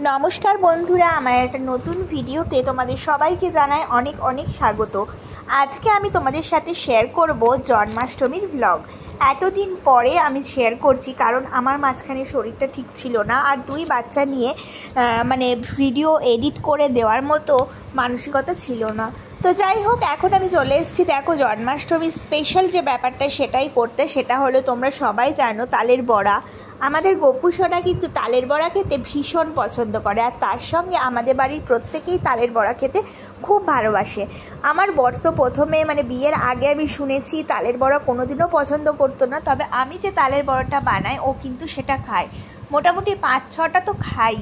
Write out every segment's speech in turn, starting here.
নমস্কার বন্ধুরা, আমার একটা নতুন ভিডিওতে তোমাদের সবাইকে জানাই অনেক অনেক স্বাগত। আজকে আমি তোমাদের সাথে শেয়ার করব জন্মাষ্টমীর ব্লগ। এতদিন পরে আমি শেয়ার করছি কারণ আমার মাঝখানে শরীরটা ঠিক ছিল না, আর দুই বাচ্চা নিয়ে ভিডিও এডিট করে দেওয়ার মতো মানসিকতা ছিল না। তো যাই হোক, এখন আমি চলে এসেছি দেখো জন্মাষ্টমীর স্পেশাল যে ব্যাপারটা সেটাই করতে। সেটা হলো, তোমরা সবাই জানো, তালের বড়া। আমাদের গপু সোনা কিন্তু তালের বড়া খেতে ভীষণ পছন্দ করে, আর তার সঙ্গে আমাদের বাড়ির প্রত্যেকেই তালের বড়া খেতে খুব ভালোবাসে। আমার বর তো প্রথমে বিয়ের আগে আমি শুনেছি তালের বড়া কোনোদিনও পছন্দ করতো না, তবে আমি যে তালের বড়াটা বানাই ও কিন্তু সেটা খায়। মোটামুটি 5-6টা তো খাই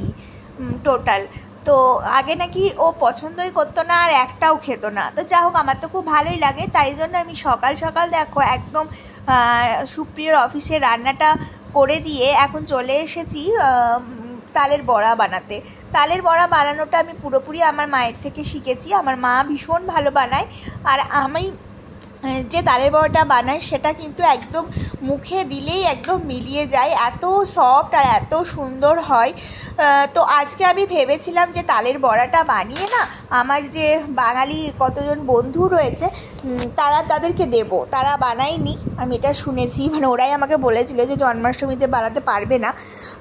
টোটাল। তো আগে নাকি ও পছন্দই করতো না আর একটাও খেত না। তো যা হোক, আমার তো খুব ভালোই লাগে, তাই জন্য আমি সকাল সকাল দেখো একদম সুপ্রিয়র অফিসে রান্নাটা করে দিয়ে এখন চলে এসেছি তালের বড়া বানাতে। তালের বড়া বানানোটা আমি পুরোপুরি আমার মায়ের থেকে শিখেছি। আমার মা ভীষণ ভালো বানায়, আর আমি যে তালের বড়াটা বানাই সেটা কিন্তু একদম মুখে দিলেই একদম মিলিয়ে যায়, এত সফট আর এত সুন্দর হয়। তো আজকে আমি ভেবেছিলাম যে তালের বড়াটা বানিয়ে না আমার যে বাঙালি কতজন বন্ধু রয়েছে তাদেরকে দেব। তারা বানায়নি, আমি এটা শুনেছি, ওরাই আমাকে বলেছিল যে জন্মাষ্টমীতে বানাতে পারবে না।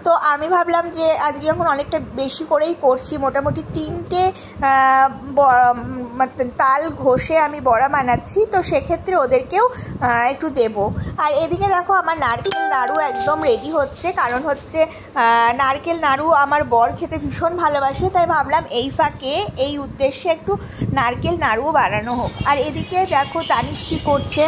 তো আমি ভাবলাম যে আজকে যখন অনেকটা বেশি করেই করছি, মোটামুটি 3টে তাল ঘষে আমি বড়া বানাচ্ছি, তো সেক্ষেত্রে ওদেরকেও একটু দেব। আর এদিকে দেখো আমার নারকেল নাড়ু একদম রেডি হচ্ছে, কারণ হচ্ছে নারকেল নাড়ু আমার বর খেতে ভীষণ ভালোবাসে, তাই ভাবলাম এই ফাঁকে এই উদ্দেশ্যে একটু নারকেল নাড়ুও বানানো হোক। আর এদিকে দেখো তানিশ কি করছে।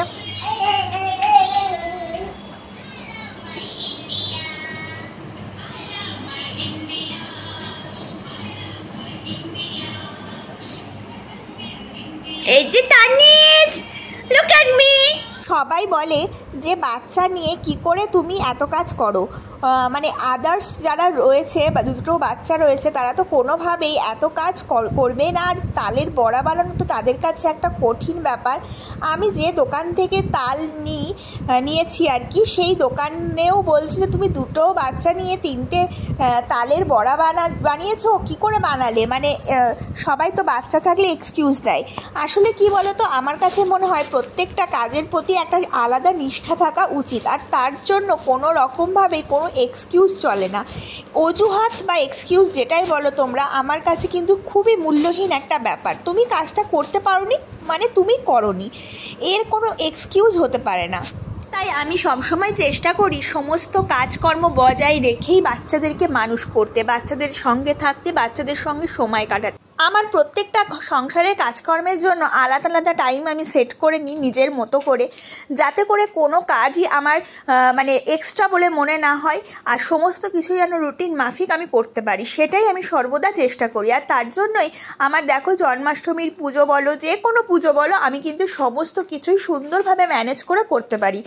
এই যে তানিশ, লুক অ্যাট মি। সবাই বলে যে বাচ্চা নিয়ে কি করে তুমি এত কাজ করো, আদার্স যারা রয়েছে বা দুটো বাচ্চা রয়েছে তারা তো কোনোভাবেই এত কাজ করবে না। আর তালের বড়া বানানো তো তাদের কাছে একটা কঠিন ব্যাপার। আমি যে দোকান থেকে তাল নিয়েছি আর কি, সেই দোকানেও বলছে যে তুমি দুটো বাচ্চা নিয়ে 3টে তালের বড়া বানিয়েছো, কি করে বানালে? সবাই তো বাচ্চা থাকলে এক্সকিউজ দেয়। আসলে কি বলো তো, আমার কাছে মনে হয় প্রত্যেকটা কাজের প্রতি একটা আলাদা নিষ্ঠা থাকা উচিত, আর তার জন্য কোনো রকমভাবে কোনো এক্সকিউজ চলে না। অজুহাত বা এক্সকিউজ যেটাই বলো তোমরা, আমার কাছে কিন্তু খুবই মূল্যহীন একটা ব্যাপার। তুমি কাজটা করতে পারোনি তুমি করোনি, এর কোনো এক্সকিউজ হতে পারে না। তাই আমি সবসময় চেষ্টা করি সমস্ত কাজকর্ম বজায় রেখেই বাচ্চাদেরকে মানুষ করতে, বাচ্চাদের সঙ্গে থাকতে, বাচ্চাদের সঙ্গে সময় কাটাতে। আমার প্রত্যেকটা সংসারের কাজকর্মের জন্য আলাদা আলাদা টাইম আমি সেট করে নিই নিজের মতো করে, যাতে করে কোনো কাজই আমার এক্সট্রা বলে মনে না হয়, আর সমস্ত কিছুই যেন রুটিন মাফিক আমি করতে পারি, সেটাই আমি সর্বদা চেষ্টা করি। আর তার জন্যই আমার দেখো জন্মাষ্টমীর পুজো বলো, যে কোনো পুজো বলো, আমি কিন্তু সমস্ত কিছুই সুন্দরভাবে ম্যানেজ করে করতে পারি।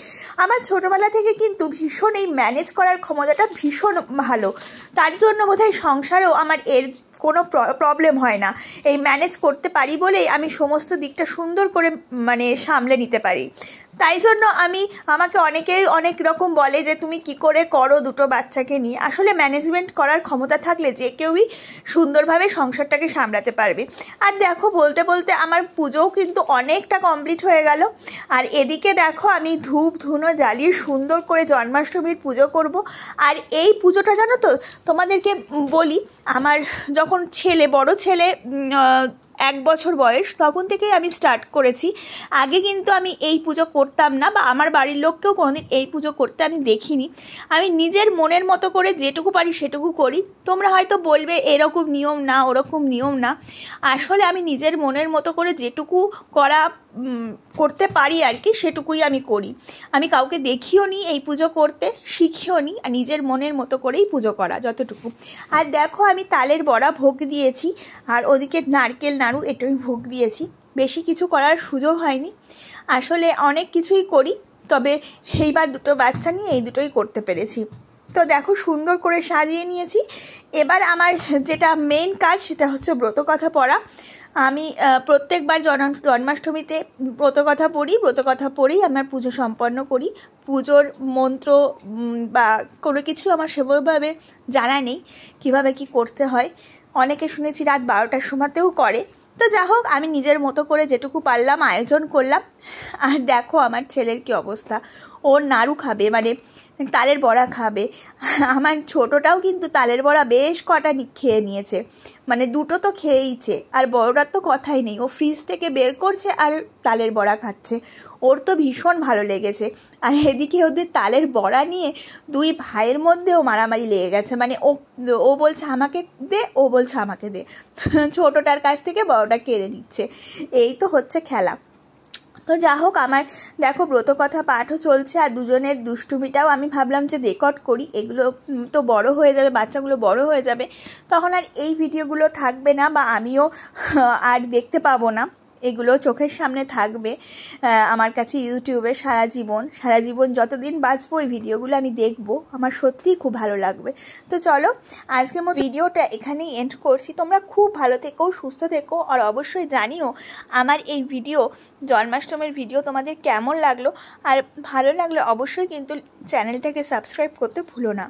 আমার ছোটোবেলা থেকে কিন্তু ভীষণ এই ম্যানেজ করার ক্ষমতাটা ভীষণ ভালো, তার জন্য বোধহয় সংসারেও আমার এর কোনো প্রবলেম হয় না। এই ম্যানেজ করতে পারি বলেই আমি সমস্ত দিকটা সুন্দর করে সামলে নিতে পারি। তাই জন্য আমাকে অনেকেই অনেক রকম বলে যে তুমি কি করে করো দুটো বাচ্চাকে নিয়ে। আসলে ম্যানেজমেন্ট করার ক্ষমতা থাকলে যে কেউই সুন্দরভাবে সংসারটাকে সামলাতে পারবে। আর দেখো বলতে বলতে আমার পুজোও কিন্তু অনেকটা কমপ্লিট হয়ে গেল। আর এদিকে দেখো আমি ধূপ ধুনো জ্বালিয়ে সুন্দর করে জন্মাষ্টমীর পুজো করব। আর এই পুজোটা জানো তো, তোমাদেরকে বলি, আমার যখন বড় ছেলে 1 বছর বয়স, তখন থেকেই আমি স্টার্ট করেছি। আগে কিন্তু আমি এই পুজো করতাম না, বা আমার বাড়ির লোককেও কোনোদিন এই পুজো করতে আমি দেখিনি। আমি নিজের মনের মতো করে যেটুকু পারি সেটুকু করি। তোমরা হয়তো বলবে এরকম নিয়ম না, ওরকম নিয়ম না। আসলে আমি নিজের মনের মতো করে যেটুকু করতে পারি আর কি, সেটুকুই আমি করি। আমি কাউকে দেখিও নি এই পুজো করতে, শিখিও নি, আর নিজের মনের মতো করেই পুজো করা যতটুকু। আর দেখো আমি তালের বড়া ভোগ দিয়েছি, আর ওদিকে নারকেল নাড়ু এটাই ভোগ দিয়েছি। বেশি কিছু করার সুযোগ হয়নি, আসলে অনেক কিছুই করি, তবে এইবার দুটো বাচ্চা নিয়ে এই দুটোই করতে পেরেছি। তো দেখো সুন্দর করে সাজিয়ে নিয়েছি। এবার আমার যেটা মেন কাজ সেটা হচ্ছে ব্রত কথা পড়া। আমি প্রত্যেকবার জন্মাষ্টমীতে ব্রতকথা পড়েই আমার পুজো সম্পন্ন করি। পুজোর মন্ত্র বা কোনো কিছু আমার সেভাবে জানা নেই কীভাবে কী করতে হয়। অনেকে শুনেছি রাত 12টার সময়তেও করে। তো যা হোক, আমি নিজের মতো করে যেটুকু পারলাম আয়োজন করলাম। আর দেখো আমার ছেলের কি অবস্থা, ওর নাড়ু খাবে, মানে তালের বড়া খাবে। আমার ছোটটাও কিন্তু তালের বড়া বেশ কটা খেয়ে নিয়েছে, মানে দুটো তো খেয়েইছে। আর বড়টার তো কথাই নেই, ও ফ্রিজ থেকে বের করছে আর তালের বড়া খাচ্ছে। ওর তো ভীষণ ভালো লেগেছে। আর এদিকে ওদের তালের বড়া নিয়ে দুই ভাইয়ের মধ্যেও মারামারি লেগে গেছে, মানে ও বলছে আমাকে দে, ও বলছে আমাকে দে। ছোটটার কাছ থেকে বড়টা কেড়ে নিচ্ছে। এই তো হচ্ছে খেলা। তো যা হোক, আমার দেখো ব্রতকথা পাঠও চলছে, আর দুজনের দুষ্টুমিটাও আমি ভাবলাম যে রেকর্ড করি। এগুলো তো বড় হয়ে যাবে, বাচ্চাগুলো বড় হয়ে যাবে, তখন আর এই ভিডিওগুলো থাকবে না, বা আমিও আর দেখতে পাবো না। এগুলো চোখের সামনে থাকবে আমার কাছে ইউটিউবে সারা জীবন যতদিন বাঁচবো এই ভিডিওগুলো আমি দেখবো। আমার সত্যিই খুব ভালো লাগবে। তো চলো, আজকের মতো ভিডিওটা এখানেই এন্ড করছি। তোমরা খুব ভালো থেকো, সুস্থ থেকো, আর অবশ্যই জানিও আমার এই ভিডিও, জন্মাষ্টমীর ভিডিও তোমাদের কেমন লাগলো। আর ভালো লাগলে অবশ্যই কিন্তু চ্যানেলটাকে সাবস্ক্রাইব করতে ভুলো না।